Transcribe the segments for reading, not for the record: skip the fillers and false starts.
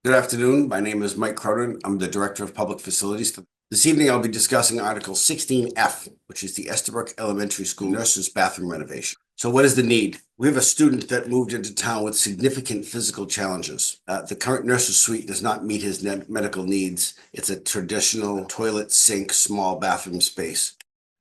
Good afternoon. My name is Mike Cronin. I'm the Director of Public Facilities. This evening, I'll be discussing Article 16F, which is the Estabrook Elementary School nurses bathroom renovation. So what is the need? We have a student that moved into town with significant physical challenges. The current nurse's suite does not meet his medical needs. It's a traditional toilet, sink, small bathroom space.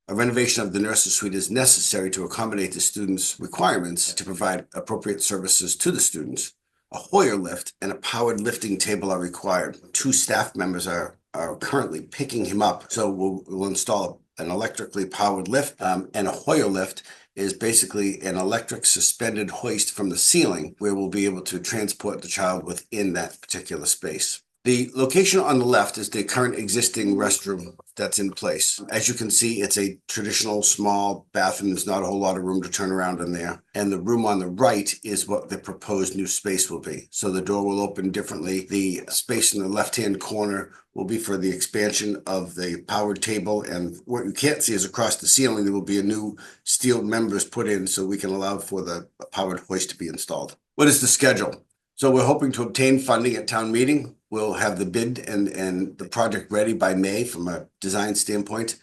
A renovation of the nurse's suite is necessary to accommodate the student's requirements to provide appropriate services to the students. A Hoyer lift and a powered lifting table are required. Two staff members are currently picking him up. So we'll install an electrically powered lift, and a Hoyer lift is basically an electric suspended hoist from the ceiling where we'll be able to transport the child within that particular space. The location on the left is the current existing restroom that's in place. As you can see, it's a traditional small bathroom. There's not a whole lot of room to turn around in there. And the room on the right is what the proposed new space will be. So the door will open differently. The space in the left-hand corner will be for the expansion of the powered table. And what you can't see is across the ceiling, there will be a new steel members put in so we can allow for the powered hoist to be installed. What is the schedule? So we're hoping to obtain funding at town meeting. We'll have the bid and the project ready by May from a design standpoint.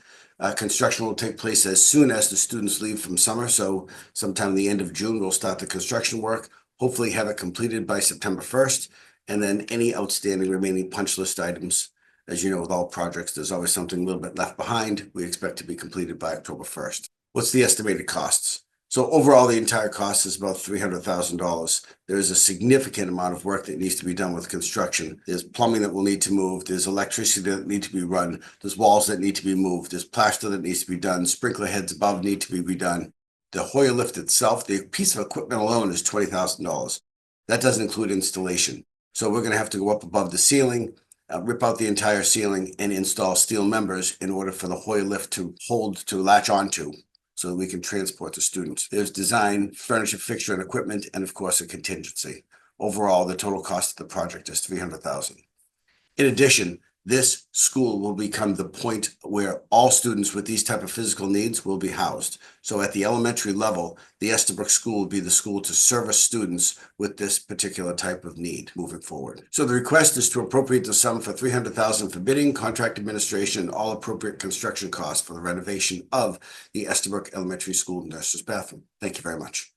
Construction will take place as soon as the students leave from summer. So sometime the end of June, we'll start the construction work, hopefully have it completed by September 1st. And then any outstanding remaining punch list items, as you know, with all projects, there's always something a little bit left behind. We expect to be completed by October 1st. What's the estimated costs? So overall, the entire cost is about $300,000. There is a significant amount of work that needs to be done with construction. There's plumbing that will need to move. There's electricity that need to be run. There's walls that need to be moved. There's plaster that needs to be done. Sprinkler heads above need to be redone. The Hoyer lift itself, the piece of equipment alone is $20,000. That doesn't include installation. So we're going to have to go up above the ceiling, rip out the entire ceiling and install steel members in order for the Hoyer lift to latch onto, so that we can transport the students. There's design, furniture, fixture, and equipment, and of course, a contingency. Overall, the total cost of the project is $300,000. In addition, this school will become the point where all students with these type of physical needs will be housed. So at the elementary level, the Estabrook School will be the school to service students with this particular type of need moving forward. So the request is to appropriate the sum for $300,000 for bidding, contract administration, and all appropriate construction costs for the renovation of the Estabrook Elementary School nurse's bathroom. Thank you very much.